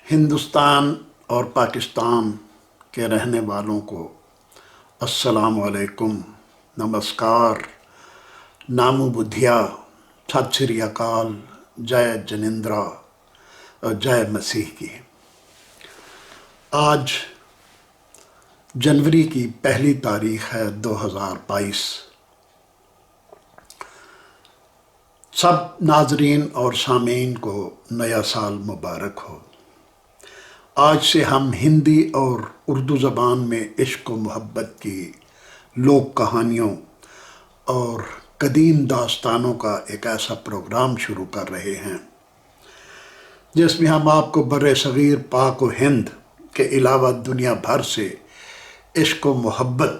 ہندوستان اور پاکستان کے رہنے والوں کو السلام علیکم، نمسکار، نامو بدھیا، ست سری اکال، جے جنیندرا اور جے مسیح کی۔ آج جنوری کی پہلی تاریخ ہے 2022۔ سب ناظرین اور سامعین کو نیا سال مبارک ہو۔ آج سے ہم ہندی اور اردو زبان میں عشق و محبت کی لوک کہانیوں اور قدیم داستانوں کا ایک ایسا پروگرام شروع کر رہے ہیں جس میں ہم آپ کو بر صغیر پاک و ہند کے علاوہ دنیا بھر سے عشق و محبت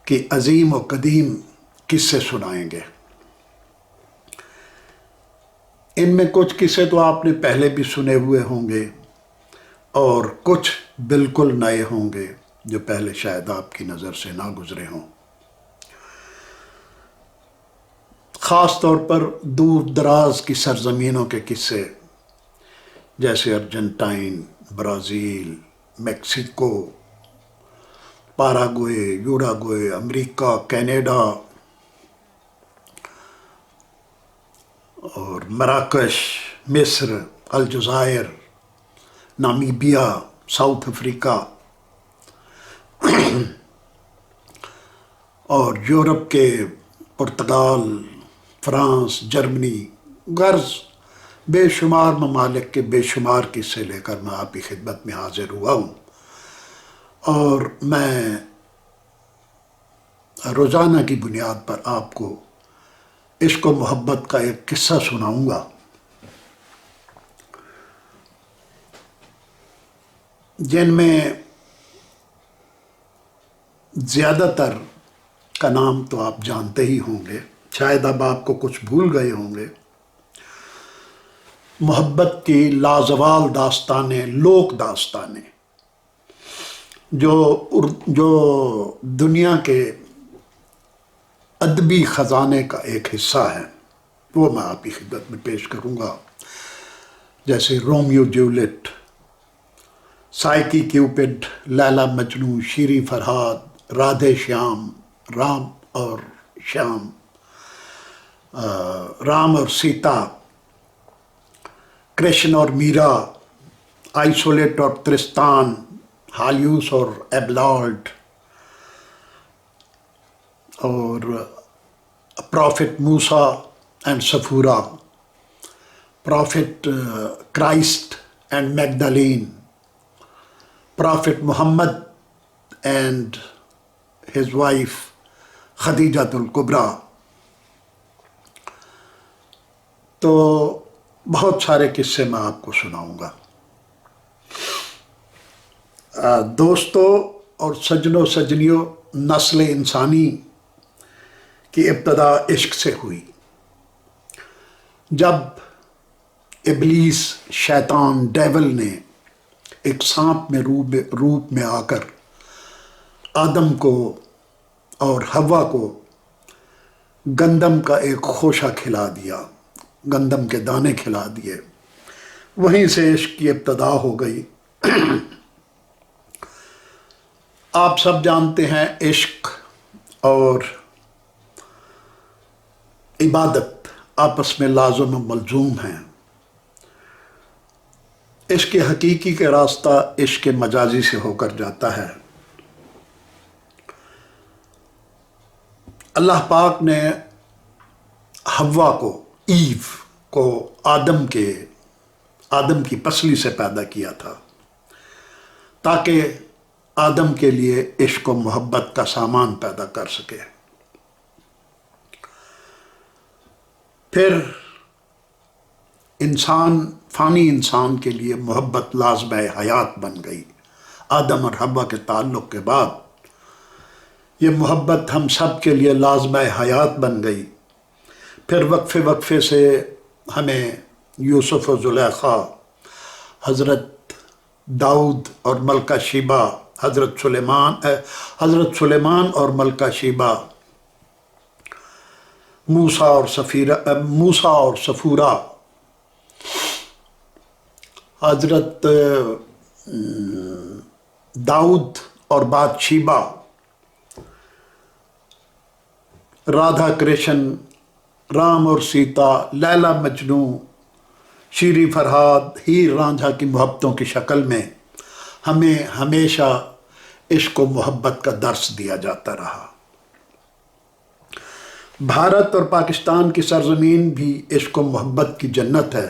کی عظیم و قدیم قصے سنائیں گے۔ ان میں کچھ قصے تو آپ نے پہلے بھی سنے ہوئے ہوں گے اور کچھ بالکل نئے ہوں گے جو پہلے شاید آپ کی نظر سے نہ گزرے ہوں۔ خاص طور پر دور دراز کی سرزمینوں کے قصے جیسے ارجنٹائن، برازیل، میکسیکو، پاراگوئے، یوراگوئے، امریکہ، کینیڈا اور مراکش، مصر، الجزائر، نامیبیا، ساؤتھ افریقہ اور یورپ کے پرتگال، فرانس، جرمنی، غرض بے شمار ممالک کے بے شمار قصے لے کر میں آپ کی خدمت میں حاضر ہوا ہوں، اور میں روزانہ کی بنیاد پر آپ کو عشق و محبت کا ایک قصہ سناؤں گا جن میں زیادہ تر کا نام تو آپ جانتے ہی ہوں گے، شاید اب آپ کو کچھ بھول گئے ہوں گے۔ محبت کی لازوال داستانیں، لوک داستانیں جو دنیا کے ادبی خزانے کا ایک حصہ ہے، وہ میں آپ کی خدمت میں پیش کروں گا، جیسے رومیو جولیٹ، سائیکی کیوپڈ، لیلا مجنو، شیریں فرہاد، رادھے شیام، رام اور شیام، رام اور سیتا، کرشن اور میرا، آئسولیٹ اور ترستان، ہالیوس اور ایبلارڈ، اور پروفٹ موسیٰ اینڈ سفورا، prophet Christ and Magdalene, prophet محمد اینڈ ہز وائف خدیجۃ الکبریٰ۔ تو بہت سارے قصے میں آپ کو سناؤں گا۔ دوستو اور سجنوں سجنیوں، نسل انسانی کی ابتدا عشق سے ہوئی۔ جب ابلیس، شیطان، ڈیول نے ایک سانپ میں روپ میں آ کر آدم کو اور حوا کو گندم کا ایک خوشہ کھلا دیا، گندم کے دانے کھلا دیے، وہیں سے عشق کی ابتدا ہو گئی۔ آپ سب جانتے ہیں عشق اور عبادت آپس میں لازم و ملزوم ہیں۔ عشق حقیقی کا راستہ عشق مجازی سے ہو کر جاتا ہے۔ اللہ پاک نے حوا کو، ایو کو آدم کی پسلی سے پیدا کیا تھا تاکہ آدم کے لیے عشق و محبت کا سامان پیدا کر سکے۔ پھر فانی انسان کے لیے محبت لازمہ حیات بن گئی۔ آدم اور حوا کے تعلق کے بعد یہ محبت ہم سب کے لیے لازمہ حیات بن گئی۔ پھر وقفے سے ہمیں یوسف و زلیخا، حضرت داؤد اور ملکہ شیبہ، حضرت سلیمان اور ملکہ شیبہ، موسیٰ اور سفورا، حضرت داؤد اور بات شیبا، رادھا کرشن، رام اور سیتا، لیلا مجنو، شیری فرہاد، ہیر رانجھا کی محبتوں کی شکل میں ہمیں ہمیشہ عشق و محبت کا درس دیا جاتا رہا۔ بھارت اور پاکستان کی سرزمین بھی عشق و محبت کی جنت ہے۔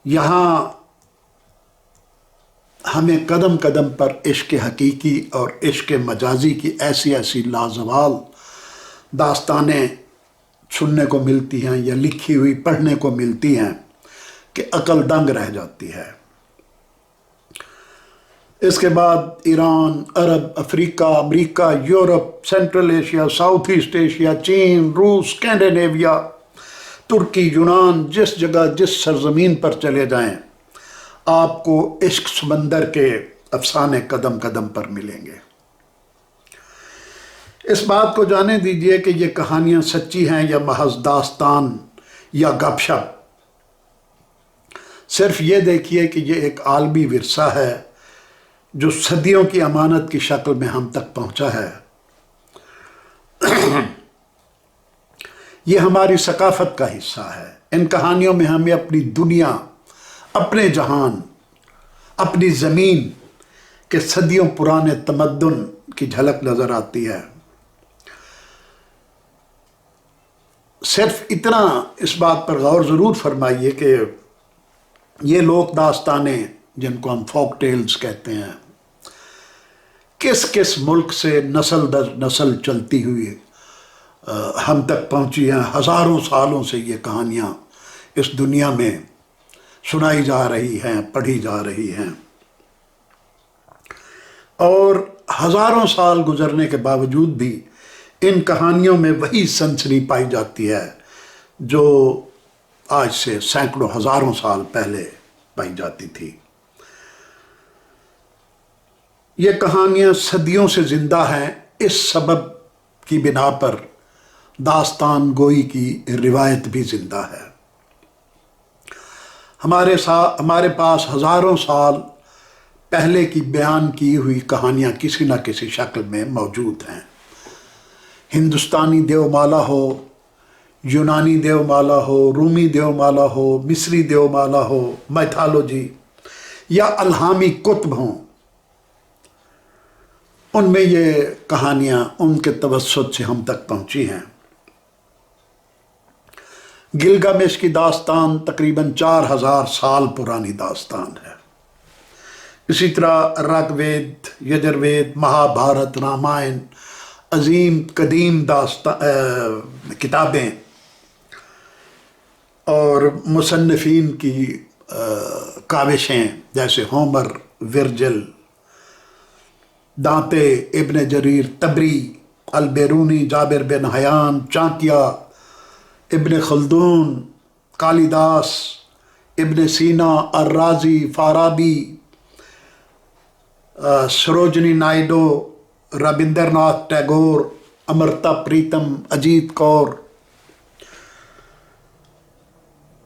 یہاں ہمیں قدم قدم پر عشق حقیقی اور عشق مجازی کی ایسی ایسی لازوال داستانیں سننے کو ملتی ہیں یا لکھی ہوئی پڑھنے کو ملتی ہیں کہ عقل دنگ رہ جاتی ہے۔ اس کے بعد ایران، عرب، افریقہ، امریکہ، Europe, Central Asia, South East Asia, چین، روس، اسکینڈینیویا، ترکی، یونان، جس جگہ جس سرزمین پر چلے جائیں آپ کو عشق سمندر کے افسانے قدم قدم پر ملیں گے۔ اس بات کو جانے دیجئے کہ یہ کہانیاں سچی ہیں یا محض داستان یا گپ شپ۔ صرف یہ دیکھیے کہ یہ ایک عالمی ورثہ ہے جو صدیوں کی امانت کی شکل میں ہم تک پہنچا ہے۔ یہ ہماری ثقافت کا حصہ ہے۔ ان کہانیوں میں ہمیں اپنی دنیا، اپنے جہان، اپنی زمین کے صدیوں پرانے تمدن کی جھلک نظر آتی ہے۔ صرف اتنا اس بات پر غور ضرور فرمائیے کہ یہ لوک داستانیں جن کو ہم فوک ٹیلز کہتے ہیں، کس کس ملک سے نسل در نسل چلتی ہوئی ہم تک پہنچی ہیں۔ ہزاروں سالوں سے یہ کہانیاں اس دنیا میں سنائی جا رہی ہیں، پڑھی جا رہی ہیں، اور ہزاروں سال گزرنے کے باوجود بھی ان کہانیوں میں وہی سنسنی پائی جاتی ہے جو آج سے سینکڑوں ہزاروں سال پہلے پائی جاتی تھی۔ یہ کہانیاں صدیوں سے زندہ ہیں۔ اس سبب کی بنا پر داستان گوئی کی روایت بھی زندہ ہے۔ ہمارے پاس ہزاروں سال پہلے کی بیان کی ہوئی کہانیاں کسی نہ کسی شکل میں موجود ہیں۔ ہندوستانی دیو مالا ہو، یونانی دیو مالا ہو، رومی دیو مالا ہو، مصری دیو مالا ہو، میتھالوجی یا الہامی کتب ہوں، ان میں یہ کہانیاں ان کے توسط سے ہم تک پہنچی ہیں۔ گلگامش کی داستان تقریباً 4000 سال پرانی داستان ہے۔ اسی طرح رگ وید، یجروید، مہا بھارت، رامائن، عظیم قدیم کتابیں اور مصنفین کی کاوشیں جیسے ہومر، ورجل، دانتے، ابن جریر طبری، البیرونی، جابر بن حیان، چانکیہ، ابن خلدون، کالیداس، ابن سینا، الرازی، فارابی، سروجنی نائڈو، رابندر ناتھ ٹیگور، امرتا پریتم، اجیت کور،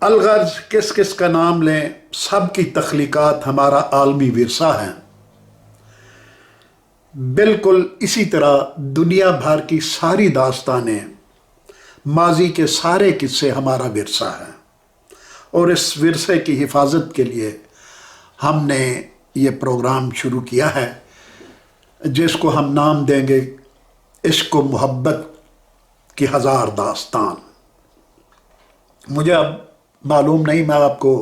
الغرض کس کس کا نام لیں، سب کی تخلیقات ہمارا عالمی ورثہ ہیں۔ بالکل اسی طرح دنیا بھر کی ساری داستانیں، ماضی کے سارے قصے ہمارا ورثہ ہیں، اور اس ورثے کی حفاظت کے لیے ہم نے یہ پروگرام شروع کیا ہے جس کو ہم نام دیں گے عشق و محبت کی 1000 داستان۔ مجھے اب معلوم نہیں میں آپ کو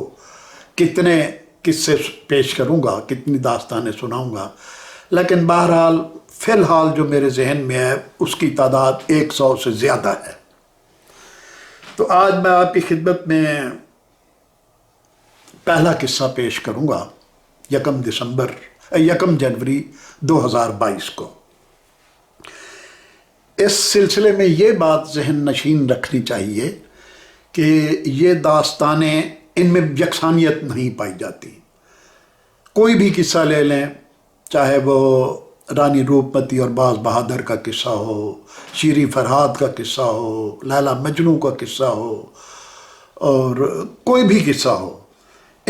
کتنے قصے پیش کروں گا، کتنی داستانیں سناؤں گا، لیکن بہرحال فی الحال جو میرے ذہن میں ہے اس کی تعداد 100 سے زیادہ ہے۔ تو آج میں آپ کی خدمت میں پہلا قصہ پیش کروں گا 1 جنوری 2022 کو۔ اس سلسلے میں یہ بات ذہن نشین رکھنی چاہیے کہ یہ داستانیں ان میں یکسانیت نہیں پائی جاتی۔ کوئی بھی قصہ لے لیں، چاہے وہ رانی روپمتی اور باز بہادر کا قصہ ہو، شیری فرہاد کا قصہ ہو، لیلا مجنو کا قصہ ہو، اور کوئی بھی قصہ ہو،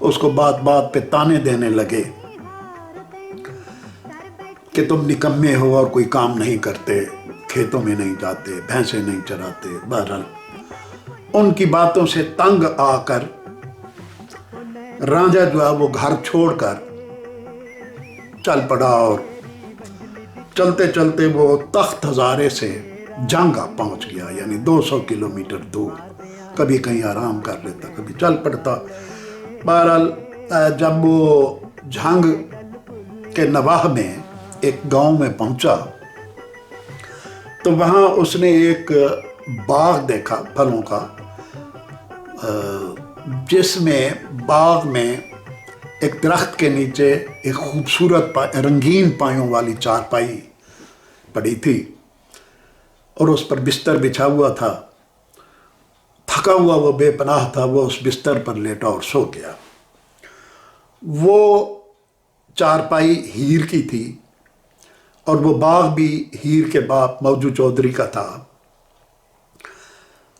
اس کو بات بات پہ تانے دینے لگے کہ تم نکمے ہو اور کوئی کام نہیں کرتے، کھیتوں میں نہیں جاتے، بھینسیں نہیں چراتے۔ بہرحال ان کی باتوں سے تنگ آ کر رانجھا جو ہے وہ گھر چھوڑ کر چل پڑا، اور چلتے چلتے وہ تخت ہزارے سے جنگا پہنچ گیا، یعنی 200 کلومیٹر دور۔ کبھی کہیں آرام کر لیتا، کبھی چل پڑتا۔ بہرحال جب وہ جھنگ کے نواح میں ایک گاؤں میں پہنچا تو وہاں اس نے ایک باغ دیکھا پھلوں کا، جس میں باغ میں ایک درخت کے نیچے ایک خوبصورت رنگین پایوں والی چارپائی پڑی تھی، اور اس پر بستر بچھا ہوا تھا۔ تھکا ہوا وہ بے پناہ تھا، وہ اس بستر پر لیٹا اور سو گیا۔ وہ چارپائی ہیر کی تھی، اور وہ باغ بھی ہیر کے باپ موجو چودھری کا تھا۔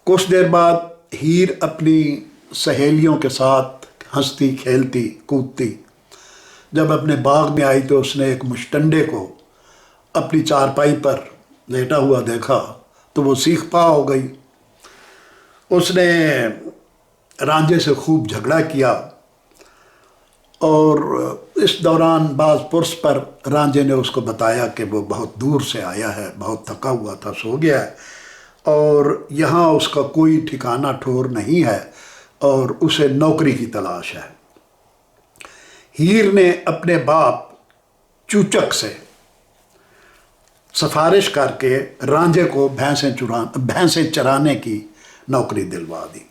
کچھ دیر بعد ہیر اپنی سہیلیوں کے ساتھ ہنستی کھیلتی کودتی جب اپنے باغ میں آئی تو اس نے ایک مشٹنڈے کو اپنی چارپائی پر لیٹا ہوا دیکھا تو وہ سیخ پا ہو گئی۔ اس نے رانجھے سے خوب جھگڑا کیا، اور اس دوران بعض پرس پر رانجھے نے اس کو بتایا کہ وہ بہت دور سے آیا ہے، بہت تھکا ہوا تھا، سو گیا ہے، اور یہاں اس کا کوئی ٹھکانہ ٹھور نہیں ہے، اور اسے نوکری کی تلاش ہے۔ ہیر نے اپنے باپ چوچک سے سفارش کر کے رانجھے کو بھینسیں چرانے کی نوکری دلوا دی۔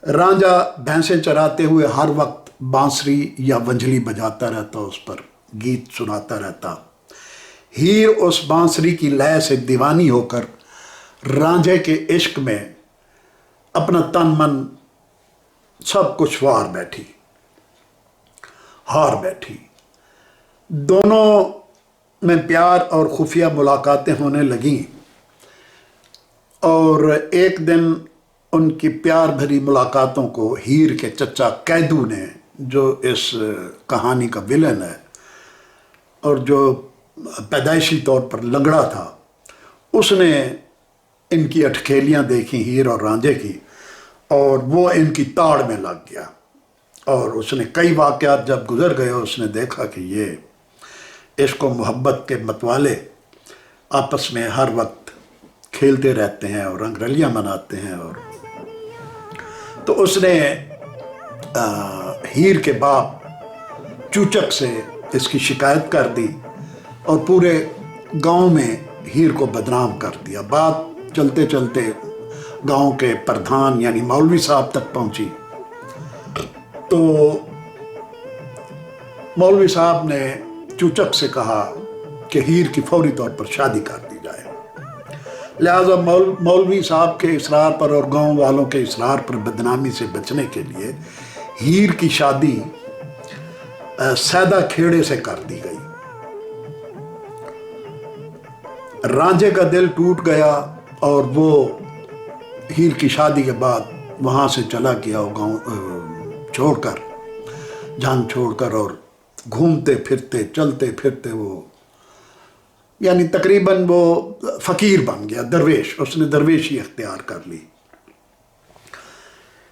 رانجھا بھینسیں چراتے ہوئے ہر وقت بانسری یا ونجلی بجاتا رہتا، اس پر گیت سناتا رہتا۔ ہیر اس بانسری کی لے سے دیوانی ہو کر رانجھے کے عشق میں اپنا تن من سب کچھ ہار بیٹھی۔ دونوں میں پیار اور خفیہ ملاقاتیں ہونے لگیں، اور ایک دن ان کی پیار بھری ملاقاتوں کو ہیر کے چچا قیدو نے، جو اس کہانی کا ویلن ہے اور جو پیدائشی طور پر لنگڑا تھا، اس نے ان کی اٹکھیلیاں دیکھی ہیر اور رانجھے کی، اور وہ ان کی تاڑ میں لگ گیا، اور اس نے کئی واقعات جب گزر گئے اس نے دیکھا کہ یہ عشق و محبت کے متوالے آپس میں ہر وقت کھیلتے رہتے ہیں اور رنگ رلیاں مناتے ہیں، اور تو اس نے ہیر کے باپ چوچک سے اس کی شکایت کر دی، اور پورے گاؤں میں ہیر کو بدنام کر دیا۔ بات چلتے چلتے گاؤں کے پردھان یعنی مولوی صاحب تک پہنچی، تو مولوی صاحب نے چوچک سے کہا کہ ہیر کی فوری طور پر شادی کر دی جائے۔ لہٰذا مولوی صاحب کے اصرار پر اور گاؤں والوں کے اصرار پر بدنامی سے بچنے کے لیے ہیر کی شادی سیدہ کھیڑے سے کر دی گئی۔ رانجھے کا دل ٹوٹ گیا، اور وہ ہیر کی شادی کے بعد وہاں سے چلا گیا، گاؤں چھوڑ کر، جھنگ چھوڑ کر، اور گھومتے پھرتے چلتے پھرتے وہ یعنی تقریباً وہ فقیر بن گیا، درویش، اس نے درویشی اختیار کر لی۔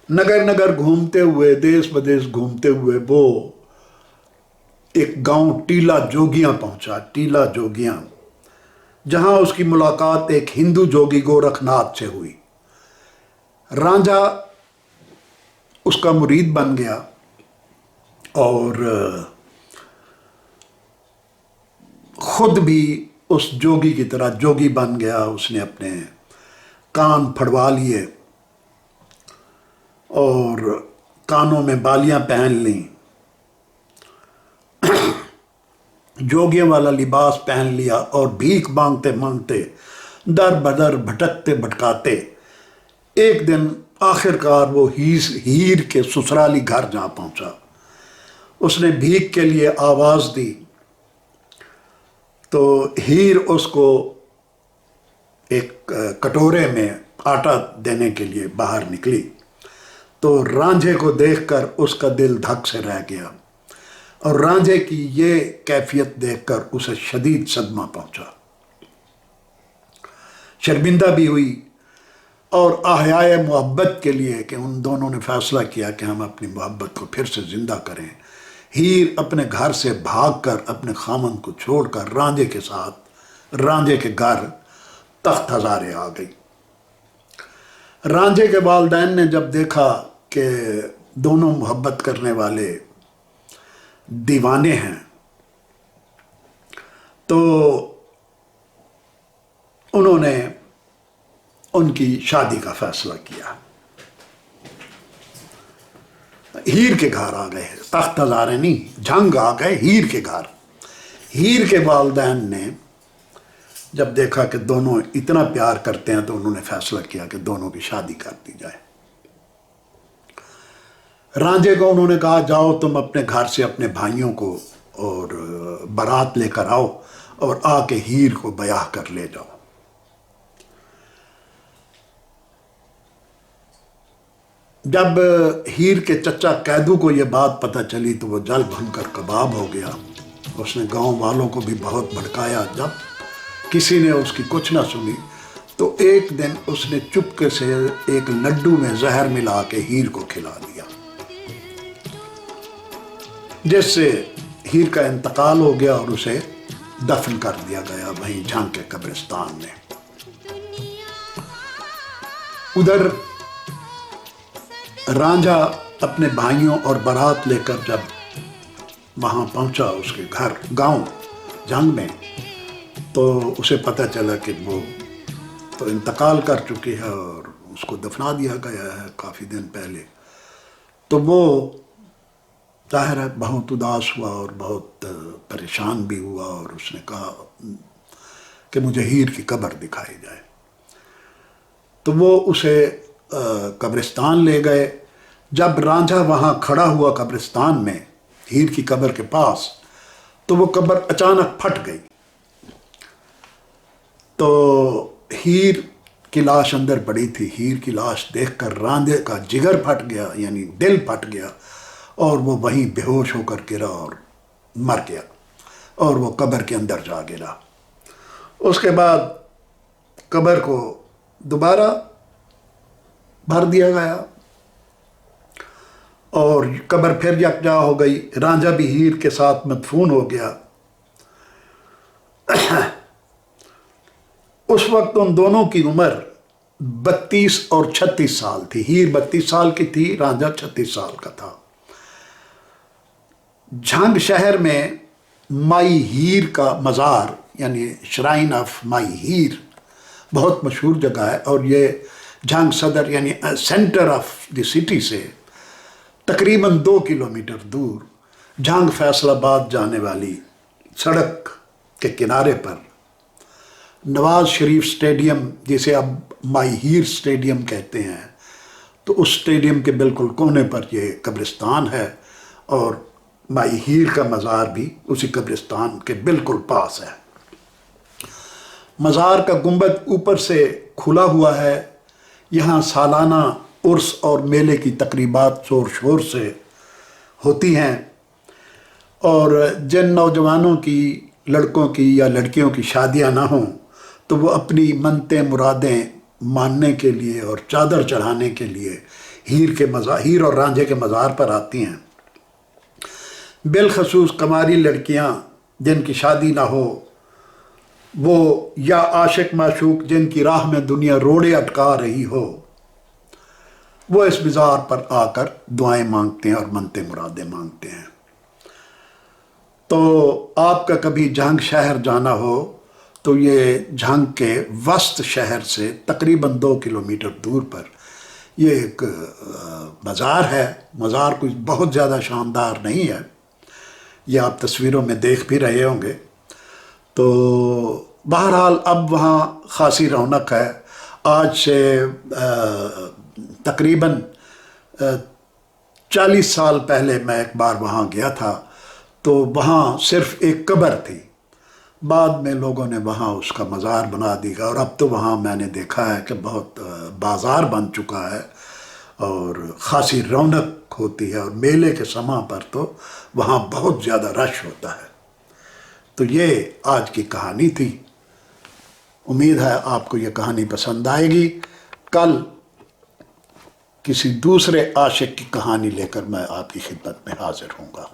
نگر نگر گھومتے ہوئے، دیس بدیس گھومتے ہوئے وہ ایک گاؤں ٹیلا جوگیاں پہنچا، ٹیلا جوگیاں، جہاں اس کی ملاقات ایک ہندو جوگی گورکھ ناتھ سے ہوئی۔ رانجھا اس کا مرید بن گیا، اور خود بھی اس جوگی کی طرح جوگی بن گیا۔ اس نے اپنے کان پھڑوا لیے اور کانوں میں بالیاں پہن لیں، جوگیوں والا لباس پہن لیا، اور بھیک مانگتے مانگتے در بدر بھٹکتے بھٹکاتے ایک دن آخر کار وہ ہیر کے سسرالی گھر جا پہنچا۔ اس نے بھیک کے لیے آواز دی تو ہیر اس کو ایک کٹورے میں آٹا دینے کے لیے باہر نکلی، تو رانجھے کو دیکھ کر اس کا دل دھک سے رہ گیا، اور رانجھے کی یہ کیفیت دیکھ کر اسے شدید صدمہ پہنچا، شرمندہ بھی ہوئی، اور احیائے محبت کے لیے کہ ان دونوں نے فیصلہ کیا کہ ہم اپنی محبت کو پھر سے زندہ کریں، ہیر اپنے گھر سے بھاگ کر اپنے خامن کو چھوڑ کر رانجھے کے ساتھ رانجھے کے گھر تخت ہزارے آ گئی۔ رانجھے کے والدین نے جب دیکھا کہ دونوں محبت کرنے والے دیوانے ہیں تو انہوں نے ان کی شادی کا فیصلہ کیا۔ ہیر کے گھر آ گئے، تخت ہزارے نہیں، جھنگ آ گئے ہیر کے گھر۔ ہیر کے والدین نے جب دیکھا کہ دونوں اتنا پیار کرتے ہیں تو انہوں نے فیصلہ کیا کہ دونوں کی شادی کر دی جائے۔ رانجھے کو انہوں نے کہا جاؤ تم اپنے گھر سے اپنے بھائیوں کو اور بارات لے کر آؤ اور آ کے ہیر کو بیاہ کر لے جاؤ۔ جب ہیر کے چچا قیدو کو یہ بات پتہ چلی تو وہ جل بھن کر کباب ہو گیا۔ اس نے گاؤں والوں کو بھی بہت بھڑکایا، جب کسی نے اس کی کچھ نہ سنی تو ایک دن اس نے چپکے سے ایک لڈو میں زہر ملا کے ہیر کو کھلا دیا، جس سے ہیر کا انتقال ہو گیا اور اسے دفن کر دیا گیا وہیں جھنگ کے قبرستان میں۔ ادھر رانجھا اپنے بھائیوں اور بارات لے کر جب وہاں پہنچا اس کے گھر گاؤں جھنگ میں، تو اسے پتہ چلا کہ وہ تو انتقال کر چکی ہے اور اس کو دفنا دیا گیا ہے کافی دن پہلے۔ تو وہ ظاہر ہے بہت اداس ہوا اور بہت پریشان بھی ہوا، اور اس نے کہا کہ مجھے ہیر کی قبر دکھائی جائے۔ تو وہ اسے قبرستان لے گئے۔ جب رانجھا وہاں کھڑا ہوا قبرستان میں ہیر کی قبر کے پاس تو وہ قبر اچانک پھٹ گئی، تو ہیر کی لاش اندر پڑی تھی۔ ہیر کی لاش دیکھ کر رانجھے کا جگر پھٹ گیا، یعنی دل پھٹ گیا، اور وہ وہیں بے ہوش ہو کر گرا اور مر گیا، اور وہ قبر کے اندر جا گرا۔ اس کے بعد قبر کو دوبارہ بھر دیا گیا اور قبر پھر یکجا ہو گئی۔ رانجھا بھی ہیر کے ساتھ مدفون ہو گیا۔ اس وقت ان دونوں کی عمر 32 اور 36 سال تھی۔ ہیر 32 سال کی تھی، رانجھا 36 سال کا تھا۔ جھنگ شہر میں مائی ہیر کا مزار یعنی شرائن آف مائی ہیر بہت مشہور جگہ ہے، اور یہ جھنگ صدر یعنی سینٹر آف دی سٹی سے تقریباً 2 کلومیٹر دور جھنگ فیصل آباد جانے والی سڑک کے کنارے پر نواز شریف سٹیڈیم، جسے اب مائی ہیر سٹیڈیم کہتے ہیں، تو اس سٹیڈیم کے بالکل کونے پر یہ قبرستان ہے، اور مائی ہیر کا مزار بھی اسی قبرستان کے بالکل پاس ہے۔ مزار کا گنبد اوپر سے کھلا ہوا ہے۔ یہاں سالانہ عرس اور میلے کی تقریبات زور شور سے ہوتی ہیں، اور جن نوجوانوں کی، لڑکوں کی یا لڑکیوں کی شادیاں نہ ہوں تو وہ اپنی منتیں مرادیں ماننے کے لیے اور چادر چڑھانے کے لیے ہیر اور رانجھے کے مزار پر آتی ہیں۔ بالخصوص کماری لڑکیاں جن کی شادی نہ ہو، وہ یا عاشق معشوق جن کی راہ میں دنیا روڑے اٹکا رہی ہو، وہ اس مزار پر آ کر دعائیں مانگتے ہیں اور منتیں مرادیں مانگتے ہیں۔ تو آپ کا کبھی جھنگ شہر جانا ہو تو یہ جھنگ کے وسط شہر سے تقریباً 2 کلومیٹر دور پر یہ ایک مزار ہے۔ مزار کوئی بہت زیادہ شاندار نہیں ہے، یہ آپ تصویروں میں دیکھ بھی رہے ہوں گے۔ تو بہرحال اب وہاں خاصی رونق ہے۔ آج سے تقریباً 40 سال پہلے میں ایک بار وہاں گیا تھا، تو وہاں صرف ایک قبر تھی، بعد میں لوگوں نے وہاں اس کا مزار بنا دیا، اور اب تو وہاں میں نے دیکھا ہے کہ بہت بازار بن چکا ہے، اور خاصی رونق ہوتی ہے، اور میلے کے سماں پر تو وہاں بہت زیادہ رش ہوتا ہے۔ تو یہ آج کی کہانی تھی، امید ہے آپ کو یہ کہانی پسند آئے گی۔ کل کسی دوسرے عاشق کی کہانی لے کر میں آپ کی خدمت میں حاضر ہوں گا۔